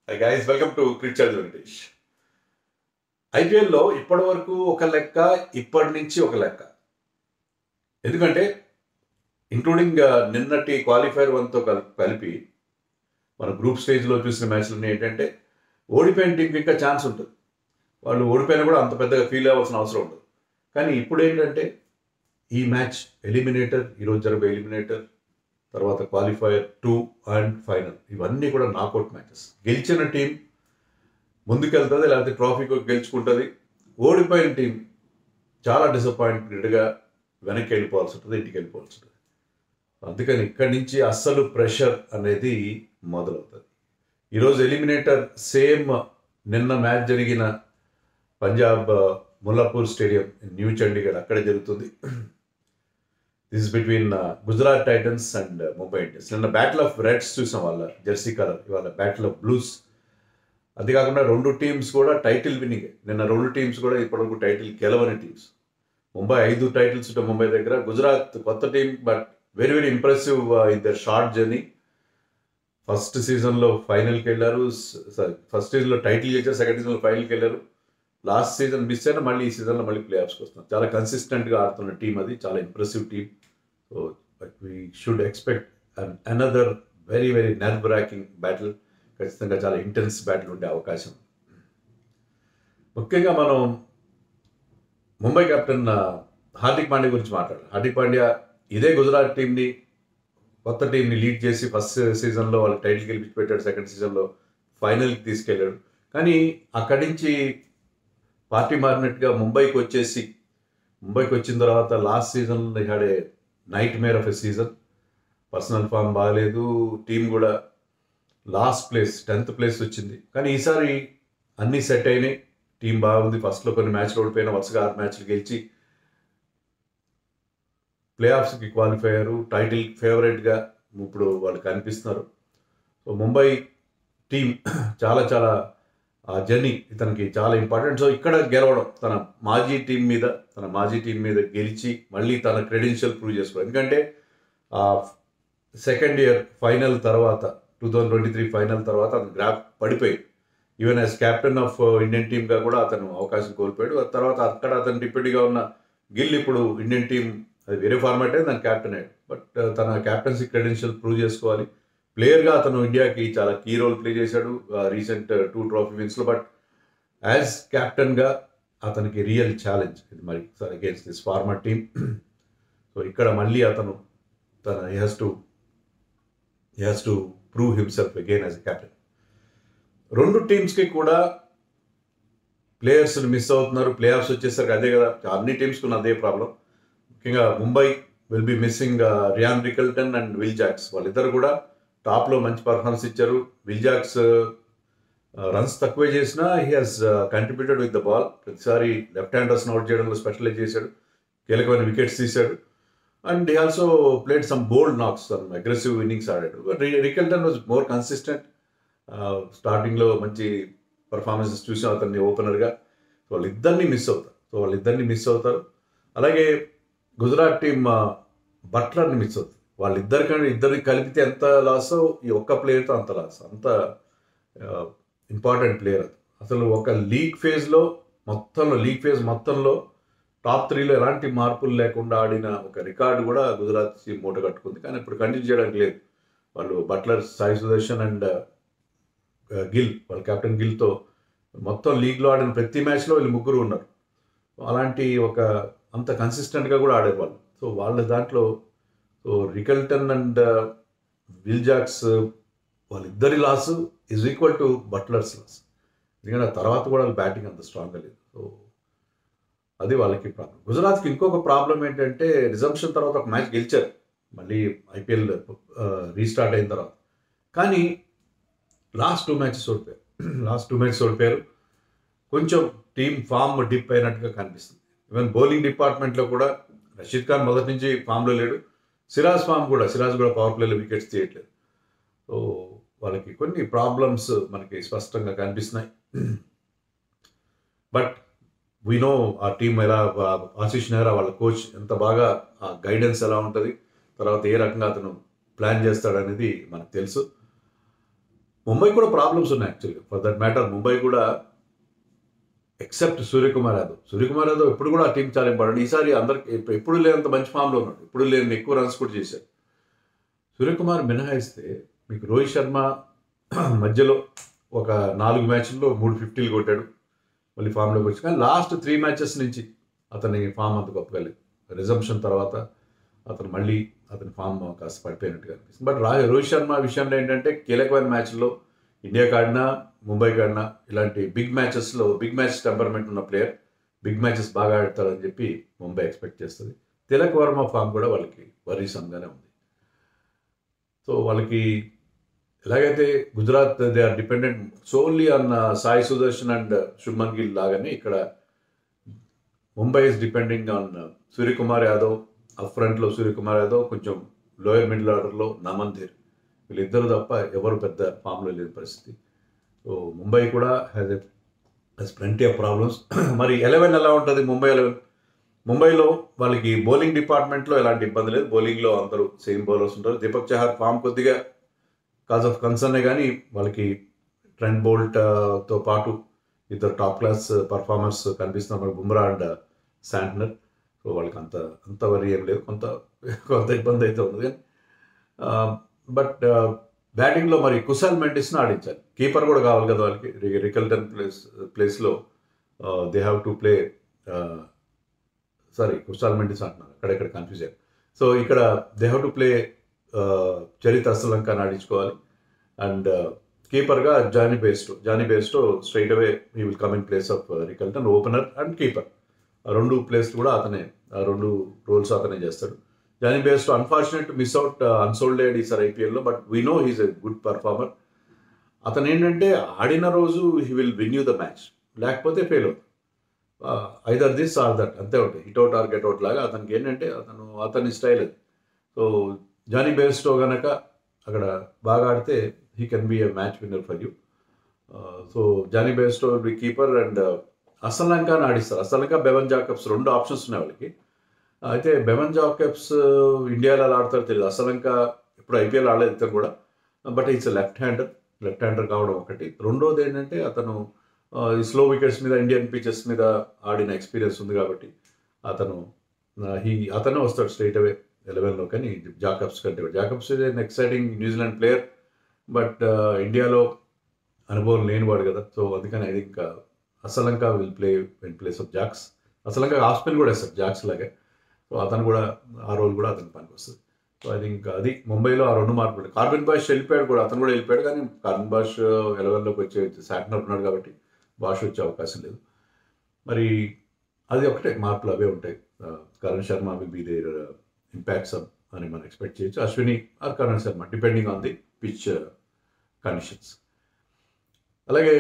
Hi guys, welcome to Cricket Venkatesh. ఐపీఎల్లో ఇప్పటి వరకు ఒక లెక్క, ఇప్పటి నుంచి ఒక లెక్క. ఎందుకంటే ఇంక్లూడింగ్ నిన్నటి క్వాలిఫైర్ వన్తో కలిపి మన గ్రూప్ స్టేజ్లో చూసిన మ్యాచ్లన్నీ ఏంటంటే ఓడిపోయిన టీంకి ఇంకా ఛాన్స్ ఉంటుంది. వాళ్ళు ఓడిపోయినా కూడా అంత పెద్దగా ఫీల్ అవ్వాల్సిన అవసరం ఉండదు. కానీ ఇప్పుడు ఏంటంటే ఈ మ్యాచ్ ఎలిమినేటర్, ఈరోజు జరిగే ఎలిమినేటర్, తర్వాత క్వాలిఫైర్ 2 అండ్ ఫైనల్, ఇవన్నీ కూడా నాకౌట్ మ్యాచెస్. గెలిచిన టీం ముందుకెళ్తుంది, లేకపోతే ట్రాఫీ గెలుచుకుంటుంది. ఓడిపోయిన టీం చాలా డిసప్పాయింటెడ్గా వెనక్కి వెళ్ళిపోవాల్సి ఉంటుంది, ఇంటికి వెళ్ళిపోవాల్సి ఉంటుంది. అందుకని ఇక్కడి నుంచి అస్సలు ప్రెషర్ అనేది మొదలవుతుంది. ఈరోజు ఎలిమినేటర్ సేమ్ నిన్న మ్యాచ్ జరిగిన పంజాబ్ ముల్లాపూర్ స్టేడియం, న్యూ చండీగఢ్, అక్కడే జరుగుతుంది. This is between Gujarat Titans and Mumbai Indians. నిన్న బ్యాటిల్ ఆఫ్ రెడ్స్ చూసాం, వాళ్ళ జెర్సీ కలర్. ఇవాళ బ్యాటిల్ ఆఫ్ బ్లూస్. అంతేకాకుండా రెండు టీమ్స్ కూడా టైటిల్ విన్నింగ్. నిన్న రెండు టీమ్స్ కూడా ఇప్పటివరకు టైటిల్ గెలవని టీమ్స్. ముంబై 5 టైటిల్స్ ఉంటాయి ముంబై దగ్గర. గుజరాత్ కొత్త team, but very very impressive in their short journey. First సీజన్లో ఫైనల్కి వెళ్ళారు, ఫస్ట్ సీజన్లో టైటిల్ గెలిచారు, సెకండ్ సీజన్లో ఫైనల్కి వెళ్ళారు. లాస్ట్ సీజన్ మిస్ అయినా మళ్ళీ ఈ సీజన్లో మళ్ళీ ప్లే ఆఫ్స్కి వస్తున్నారు. చాలా కన్సిస్టెంట్గా ఆడుతున్న టీం అది, చాలా impressive team. So we should expect another very very nerve breaking battle. ఖచ్చితంగా చాలా ఇంటెన్స్ బ్యాటిల్ ఉండే అవకాశం. ముఖ్యంగా మనం ముంబై కెప్టెన్ హార్దిక్ పాండ్యా గురించి మాట్లాడాలి. హార్దిక్ పాండ్యా ఇదే గుజరాత్ టీంని, కొత్త టీంని లీడ్ చేసి ఫస్ట్ సీజన్లో వాళ్ళకి టైటిల్ గెలిపించి పెట్టాడు, సెకండ్ సీజన్లో ఫైనల్కి తీసుకెళ్ళాడు. కానీ అక్కడి నుంచి పార్టీ మారినట్టుగా ముంబైకి వచ్చిన తర్వాత last season had a nightmare of a season. Personal form బాగాలేదు, టీం కూడా లాస్ట్ ప్లేస్ 10th ప్లేస్ వచ్చింది. కానీ ఈసారి అన్నీ సెట్ అయినాయి, టీం బాగుంది. ఫస్ట్లో కొన్ని మ్యాచ్లు ఓడిపోయినా వరుసగా 6 మ్యాచ్లు గెలిచి ప్లే ఆఫ్స్కి క్వాలిఫై అయ్యారు. టైటిల్ ఫేవరెట్గా ఇప్పుడు వాళ్ళు కనిపిస్తున్నారు. సో ముంబై టీం చాలా చాలా ఆ జర్నీ ఇతనికి చాలా ఇంపార్టెంట్. సో ఇక్కడ గెలవడం, తన మాజీ టీం మీద గెలిచి మళ్ళీ తన క్రెడెన్షియల్ ప్రూవ్ చేసుకోవాలి. ఎందుకంటే సెకండ్ ఇయర్ ఫైనల్ తర్వాత, 2023 ఫైనల్ తర్వాత అతను గ్రాఫ్ పడిపోయింది. Even as captain of Indian టీమ్గా కూడా అతను అవకాశం కోల్పోయాడు. ఆ తర్వాత అక్కడ అతను డిప్యూటీగా ఉన్న గిల్ ఇప్పుడు ఇండియన్ టీం, అది వేరే ఫార్మాట్ అయింది, దాని క్యాప్టెన్ అయ్యాడు. బట్ తన క్యాప్టెన్సీ క్రెడెన్షియల్ ప్రూవ్ చేసుకోవాలి. ప్లేయర్గా అతను ఇండియాకి చాలా కీ రోల్ ప్లే చేశాడు రీసెంట్ 2 ట్రోఫీ విన్స్లో. బట్ యాజ్ క్యాప్టెన్గా అతనికి రియల్ ఛాలెంజ్ ఇది మరి against this former team. So ఇక్కడ మళ్ళీ అతను he has to prove himself again as a captain. రెండు టీమ్స్కి కూడా ప్లేయర్స్ని మిస్ అవుతున్నారు. ప్లే ఆఫ్స్ వచ్చేసరికి అదే కదా, అన్ని టీమ్స్కి ఉన్న అదే ప్రాబ్లం. ముఖ్యంగా Mumbai will be missing Ryan Rickelton and Will Jacks. వాళ్ళిద్దరు కూడా టాప్లో మంచి పర్ఫార్మెన్స్ ఇచ్చారు. విల్ జాక్స్ రన్స్ తక్కువే చేసినా he has contributed with the ball. ప్రతిసారి లెఫ్ట్ హ్యాండర్స్ని అవుట్ చేయడంలో స్పెషలైజ్ చేశాడు, కీలకమైన వికెట్స్ తీశాడు. And he also played some bold knocks, aggressive innings ఆడాడు. Rickelton was more consistent. స్టార్టింగ్లో మంచి పర్ఫార్మెన్సెస్ చూసాం అతన్ని ఓపెనర్గా. వాళ్ళిద్దరినీ మిస్ అవుతారు. అలాగే గుజరాత్ టీం బట్లర్ని మిస్ అవుతుంది. ఇద్దరికి కలిపితే ఎంత లాసో ఈ ఒక్క ప్లేయర్తో అంత లాస్. అంత ఇంపార్టెంట్ ప్లేయర్ అది. అసలు ఒక లీగ్ ఫేజ్ మొత్తంలో టాప్ 3లో ఎలాంటి మార్పులు లేకుండా ఆడిన ఒక రికార్డు కూడా గుజరాత్ టీం మూట కట్టుకుంది. కానీ ఇప్పుడు కంటిన్యూ చేయడానికి లేదు. వాళ్ళు బట్లర్, సాయి సుదర్శన్ అండ్ గిల్, వాళ్ళ కెప్టెన్ గిల్తో మొత్తం లీగ్లో ఆడిన ప్రతి మ్యాచ్లో వీళ్ళు ముగ్గురు ఉన్నారు. అలాంటి అంత కన్సిస్టెంట్గా కూడా ఆడారు వాళ్ళు. సో వాళ్ళ దాంట్లో రికల్టన్ అండ్ విల్ జాక్స్ వాళ్ళిద్దరి loss is equal to Buttler's loss. ఎందుకంటే తర్వాత కూడా వాళ్ళ బ్యాటింగ్ అంత స్ట్రాంగ్గా లేదు. సో అది వాళ్ళకి ప్రాబ్లం. గుజరాత్కి ఇంకొక ప్రాబ్లం ఏంటంటే రిజంప్షన్ తర్వాత ఒక మ్యాచ్ గెలిచారు, మళ్ళీ ఐపీఎల్ రీస్టార్ట్ అయిన తర్వాత. కానీ లాస్ట్ 2 మ్యాచెస్ ఓడిపోయారు. కొంచెం టీం ఫామ్ డిప్ అయినట్టుగా కనిపిస్తుంది. ఈవెన్ బౌలింగ్ డిపార్ట్మెంట్లో కూడా రషీద్ ఖాన్ మొదటి నుంచి ఫామ్లో లేడు. సిరాజ్ కూడా పవర్ ప్లేలో వికెట్స్ తీయట్లేదు. సో వాళ్ళకి కొన్ని ప్రాబ్లమ్స్ మనకి స్పష్టంగా కనిపిస్తున్నాయి. బట్ వీ నో ఆ టీం ఎలా, ఆశీష్ నెహ్రా వాళ్ళ కోచ్ ఎంత బాగా ఆ గైడెన్స్ ఎలా ఉంటుంది, తర్వాత ఏ రకంగా అతను ప్లాన్ చేస్తాడనేది మనకు తెలుసు. ముంబై కూడా ప్రాబ్లమ్స్ ఉన్నాయి యాక్చువల్గా. ఫర్ దట్ మ్యాటర్ ముంబై కూడా ఎక్సెప్ట్ సూర్యకుమార్ యాదవ్ ఎప్పుడు కూడా ఆ టీం చాలా ఇంపార్టెంట్. ఈసారి అందరికి ఎప్పుడు లేనంత మంచి ఫామ్లో ఉన్నాడు, ఎప్పుడు లేని ఎక్కువ రన్స్ కూడా చేశారు. సూర్యకుమార్ మినహాయిస్తే మీకు రోహిత్ శర్మ మధ్యలో ఒక 4 మ్యాచ్ల్లో 3 50లు కొట్టాడు, మళ్ళీ ఫామ్లోకి వచ్చి. కానీ లాస్ట్ 3 మ్యాచెస్ నుంచి అతని ఫామ్ అంత గొప్పగా లేదు. రిజంప్షన్ తర్వాత అతని ఫామ్ కాస్త పడిపోయినట్టుగా అనిపిస్తుంది. బట్ రోహిత్ శర్మ విషయంలో ఏంటంటే కీలకమైన మ్యాచ్ల్లో ఇండియాకి ఆడినా ముంబైకి ఆడినా ఇలాంటి బిగ్ మ్యాచెస్లో బిగ్ మ్యాచ్ టెంపర్మెంట్ ఉన్న ప్లేయర్ బిగ్ మ్యాచెస్ బాగా ఆడతారని చెప్పి ముంబై ఎక్స్పెక్ట్ చేస్తుంది. తిలక్ వర్మ ఫామ్ కూడా వాళ్ళకి వరీసంగానే ఉంది. సో వాళ్ళకి ఎలాగైతే Gujarat they are dependent solely on Sai Sudharsan and Shubman Gill లాగానే ఇక్కడ Mumbai is depending on Suryakumar Yadav. Up ఫ్రంట్లో సూర్యకుమార్ యాదవ్, కొంచెం లోయర్ మిడిల్ ఆర్డర్లో నమన్ధీర్, వీళ్ళిద్దరు తప్ప ఎవరు పెద్ద ఫామ్లో లేని పరిస్థితి. సో ముంబై కూడా హ్యాస్ ప్lenty ఆఫ్ ప్రాబ్లమ్స్. మరి 11 ఎలా ఉంటుంది ముంబై 11? ముంబైలో వాళ్ళకి బౌలింగ్ డిపార్ట్మెంట్లో ఎలాంటి ఇబ్బంది లేదు. బౌలింగ్లో అందరూ సేమ్ బౌలర్స్ ఉంటారు. దీపక్ చహర్ ఫామ్ కొద్దిగా కాజ్ ఆఫ్ కన్సర్నే, కానీ వాళ్ళకి ట్రెంట్ బోల్ట్తో పాటు ఇద్దరు టాప్ క్లాస్ పర్ఫార్మర్స్ కనిపిస్తున్నారు, బుమ్రా అండ్ శాంట్నర్. సో వాళ్ళకి అంత వరి ఏం లేదు, కొంత ఇబ్బంది అయితే ఉంది. కానీ బట్ బ్యాటింగ్లో మరి కుశాల్ మెండిస్ని ఆడించాలి. కీపర్ కూడా కావాలి కదా వాళ్ళకి. రికల్టన్ ప్లేస్లో they have to play Kusal Mendis అంటున్నారు, అక్కడెక్కడ కన్ఫ్యూజ్ అయ్యారు. సో ఇక్కడ they have to play Charith అసలంకని ఆడించుకోవాలి. అండ్ కీపర్గా Jonny Bairstow straight away he will come in place of Rickelton. Opener and keeper ఆ 2 ప్లేస్లు కూడా అతనే, ఆ 2 రోల్స్ అతనే చేస్తాడు. Jonny Bairstow unfortunate miss out, unsold అయ్యాడు ఈసారి ఐపీఎల్లో. But we know he's a good performer. అతను ఏంటంటే ఆడిన రోజు he will win you the match, లేకపోతే ఫెయిల్ అవుతుంది. ఐదర్ దిస్ ఆర్ దట్, అంతే ఉంటాయి. Hit out or get out లాగా అతనికి ఏంటంటే అతని స్టైల్ అది. సో జానీ బేస్టో కనుక అక్కడ బాగా ఆడితే he can be a match winner for you. So Jonny Bairstow will be keeper and అసలంకని ఆడిస్తారు. అసలంక, బెవన్ జాకబ్స్ 2 ఆప్షన్స్ ఉన్నాయి వాళ్ళకి. అయితే బెవన్ జాకబ్స్ ఇండియాలో ఎలా ఆడతారో తెలియదు. అసలంక ఇప్పుడు ఐపీఎల్ ఆడలేదు ఇతను కూడా. బట్ ఇట్స్ లెఫ్ట్ హ్యాండర్ కావడం ఒకటి. రెండోది ఏంటంటే అతను ఈ స్లో వికెట్స్ మీద, ఇండియన్ పిచెస్ మీద ఆడిన ఎక్స్పీరియన్స్ ఉంది కాబట్టి అతనే వస్తాడు స్ట్రైట్ అవే 11లో. కానీ జాకబ్స్ కంటే Jacobs is an exciting New Zealand player. But ఇండియాలో అనుభవం లేనివాడు కదా. సో అందుకని I think Asalanka will play in place of Jacks. Asalanka off spin కూడా వేస్తాడు జాక్స్ లాగే. సో అతను కూడా ఆ రోల్ కూడా అతని పనికి వస్తుంది. సో ఐ థింక్ అది ముంబైలో ఆ 2 మార్పులు. కార్బిన్ బాష్ వెళ్ళిపోయాడు కూడా, అతను కూడా వెళ్ళిపోయాడు. కానీ కార్బిన్ బాష్ 11లోకి వచ్చే శాంట్నర్ ఉన్నాడు కాబట్టి బాష్ వచ్చే అవకాశం లేదు. మరి అది ఒకటే మార్పులు అవే ఉంటాయి. Karan Sharma will be there impacts అని మనం ఎక్స్పెక్ట్ చేయొచ్చు. Ashwani or Karan Sharma depending on the pitch conditions. అలాగే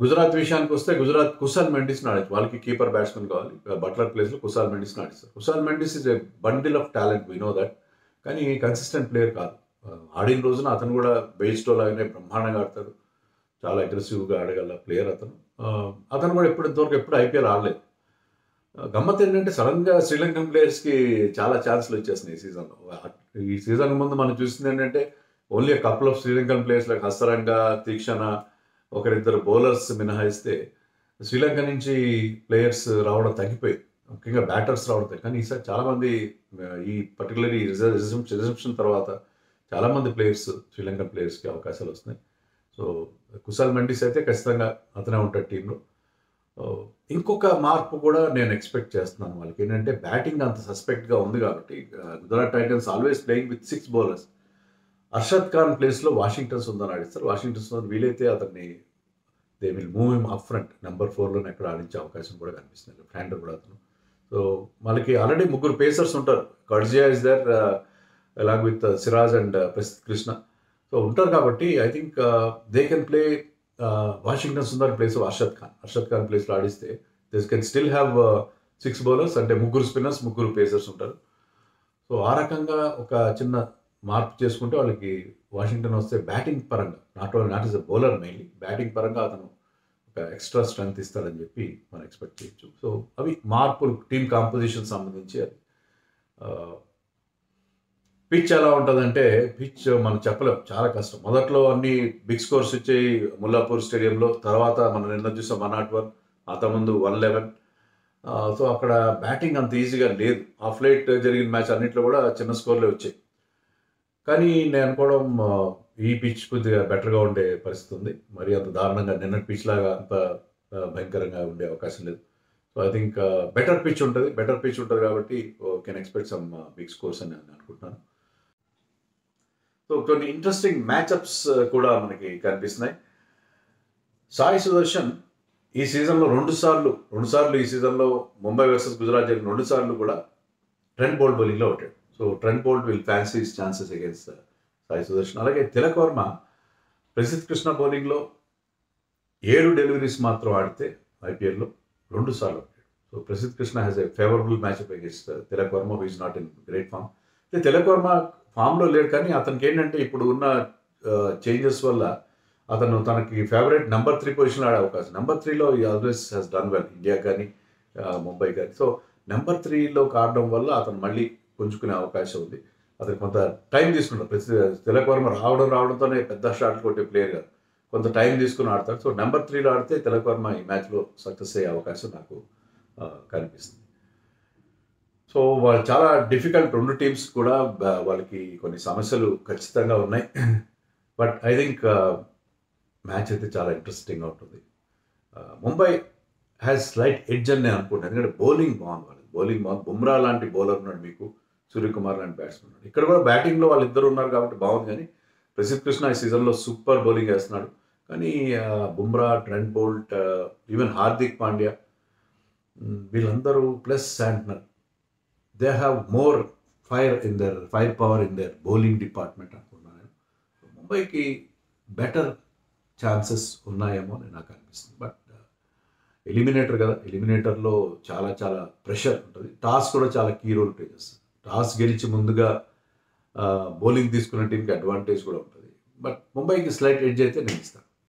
గుజరాత్ విషయానికి వస్తే గుజరాత్ కుశాల్ మెండిస్ని ఆడచ్చు. వాళ్ళకి కీపర్ బ్యాట్స్మెన్ కావాలి. బట్లర్ ప్లేస్లో కుశాల్ మెండిస్ని ఆడిస్తారు. Kusal Mendis is a bundle of talent, we know that. కానీ కన్సిస్టెంట్ ప్లేయర్ కాదు. ఆడిన రోజున అతను కూడా బేస్టో లాగానే బ్రహ్మాండంగా ఆడతాడు. చాలా అగ్రెసివ్గా ఆడగల ప్లేయర్ అతను కూడా ఇంతవరకు ఎప్పుడు ఐపీఎల్ ఆడలేదు. గమ్మత్ ఏంటంటే సడన్గా శ్రీలంకన్ ప్లేయర్స్కి చాలా ఛాన్స్లు వచ్చేస్తున్నాయి ఈ సీజన్లో. ఈ సీజన్ ముందు మనం చూసింది ఏంటంటే only couple of Sri Lankan players like Hasaranga, Theekshana, ఒకరిద్దరు బౌలర్స్ మినహాయిస్తే శ్రీలంక నుంచి ప్లేయర్స్ రావడం తగ్గిపోయింది. ముఖ్యంగా బ్యాటర్స్ రావడం. కానీ ఈసారి చాలామంది ఈ పర్టికులర్ ఈ రిజంప్షన్ తర్వాత చాలామంది ప్లేయర్స్ శ్రీలంకన్ ప్లేయర్స్కి అవకాశాలు వస్తున్నాయి. సో కుశాల్ మెండిస్ అయితే ఖచ్చితంగా అతనే ఉంటాడు టీంలో. ఇంకొక మార్పు కూడా నేను ఎక్స్పెక్ట్ చేస్తున్నాను వాళ్ళకి. ఏంటంటే బ్యాటింగ్ అంత సస్పెక్ట్గా ఉంది కాబట్టి Gujarat Titans always playing with 6 bowlers. Arshad Khan ప్లేస్లో వాషింగ్టన్ సుందర్ ఆడిస్తారు. వాషింగ్టన్ సుందర్ వీలైతే అతన్ని they will move him up front, number 4లోనే ఎక్కడ ఆడించే అవకాశం కూడా కనిపిస్తుంది. లెఫ్ట్ హ్యాండర్ కూడా అతను. సో వాళ్ళకి ఆల్రెడీ 3 పేసర్స్ ఉంటారు. కర్జియా is there along with Siraj and Prasidh Krishna. So ఉంటారు కాబట్టి I think they can play Washington Sundar place of Arshad Khan ప్లేస్లో ఆడిస్తే they can still have 6 bowlers, అంటే 3 స్పిన్నర్స్, 3 పేసర్స్ ఉంటారు. సో ఆ రకంగా ఒక చిన్న మార్పు చేసుకుంటే వాళ్ళకి వాషింగ్టన్ వస్తే బ్యాటింగ్ పరంగా not is a bowler mainly, batting పరంగా అతను ఒక ఎక్స్ట్రా స్ట్రెంత్ ఇస్తాడని చెప్పి మనం ఎక్స్పెక్ట్ చేయొచ్చు. సో అవి మార్పులు టీమ్ కాంపోజిషన్ సంబంధించి. అది పిచ్ ఎలా ఉంటుందంటే పిచ్ మనం చెప్పలేం, చాలా కష్టం. మొదట్లో అన్ని బిగ్ స్కోర్స్ వచ్చాయి ముల్లాపూర్ స్టేడియంలో, తర్వాత మనం నిన్న చూసాం 101, అంతకుముందు 111. సో అక్కడ బ్యాటింగ్ అంత ఈజీగా లేదు. ఆఫ్ లైట్ జరిగిన మ్యాచ్ అన్నింటిలో కూడా చిన్న స్కోర్లే వచ్చాయి. కానీ నేను అనుకోవడం ఈ పిచ్ కొద్దిగా బెటర్గా ఉండే పరిస్థితి ఉంది. మరి అంత దారుణంగా నిన్నటి పిచ్ లాగా అంత భయంకరంగా ఉండే అవకాశం లేదు. So I think better pitch ఉంటుంది కాబట్టి can expect some big scores అని నేను అనుకుంటున్నాను. సో కొన్ని ఇంట్రెస్టింగ్ మ్యాచ్అప్స్ కూడా మనకి కనిపిస్తున్నాయి. సాయి సుదర్శన్ ఈ సీజన్లో రెండు సార్లు ఈ సీజన్లో ముంబై వర్సెస్ గుజరాత్ జరిగిన 2 సార్లు కూడా ట్రెంట్ బోల్ట్ బౌలింగ్లో అవుతాడు. So Trent Boult will fancy his chances against Sai Sudarshan. అలాగే తిలక్ వర్మ ప్రసిద్ధ్ కృష్ణ బౌలింగ్లో 7 డెలివరీస్ మాత్రం ఆడితే ఐపీఎల్లో 2 సార్లు ఆడాడు. So Prasidh Krishna has a favourable matchup against Tilak Varma, who is not in great form. Tilak Varma ఫామ్లో లేడు, కానీ అతనికి ఏంటంటే ఇప్పుడు ఉన్న చేంజెస్ వల్ల అతను తనకి ఫేవరెట్ నెంబర్ 3 పొజిషన్లో ఆడే అవకాశం. నెంబర్ 3లో ఈ always has done well, India కానీ ముంబై కానీ. సో నెంబర్ 3లో ఆడడం వల్ల అతను మళ్ళీ పుంజుకునే అవకాశం ఉంది. అతను కొంత టైం తీసుకుంటాడు. తిలక్ వర్మ రావడంతోనే పెద్ద షాట్లు కొట్టే ప్లేయర్ కాదు, కొంత టైం తీసుకుని ఆడతాడు. సో నెంబర్ 3లో ఆడితే తిలక్ వర్మ ఈ మ్యాచ్లో సక్సెస్ అయ్యే అవకాశం నాకు కనిపిస్తుంది. సో వాళ్ళు చాలా డిఫికల్ట్, 2 టీమ్స్ కూడా వాళ్ళకి కొన్ని సమస్యలు ఖచ్చితంగా ఉన్నాయి. బట్ ఐ థింక్ మ్యాచ్ అయితే చాలా ఇంట్రెస్టింగ్గా ఉంటుంది. ముంబై హ్యాస్ స్లైట్ ఎడ్జ్ అని నేను అనుకుంటాను, ఎందుకంటే బౌలింగ్ బాగుంది. బుమ్రా లాంటి బౌలర్ ఉన్నాడు, మీకు సూర్యకుమార్ లాంటి బ్యాట్స్మెన్ ఉన్నాడు. ఇక్కడ కూడా బ్యాటింగ్లో వాళ్ళిద్దరు ఉన్నారు కాబట్టి బాగుంది. కానీ ప్రసిద్ధ్ కృష్ణ ఈ సీజన్లో సూపర్ బౌలింగ్ వేస్తున్నాడు. కానీ Bumrah, Trent Boult, even Hardik Pandya, వీళ్ళందరూ plus Santner, they have more firepower in their bowling department అనుకున్నాను నేను. ముంబైకి బెటర్ ఛాన్సెస్ ఉన్నాయేమో అని నాకు అనిపిస్తుంది. బట్ ఎలిమినేటర్ కదా, ఎలిమినేటర్లో చాలా ప్రెషర్ ఉంటుంది. టాస్ కూడా చాలా కీ రోల్ ప్లే చేస్తుంది. టాస్ గెలిచి ముందుగా బౌలింగ్ తీసుకున్న టీంకి అడ్వాంటేజ్ కూడా ఉంటుంది. బట్ ముంబైకి స్లైట్ ఎడ్జ్ అయితే నేను ఇస్తాను.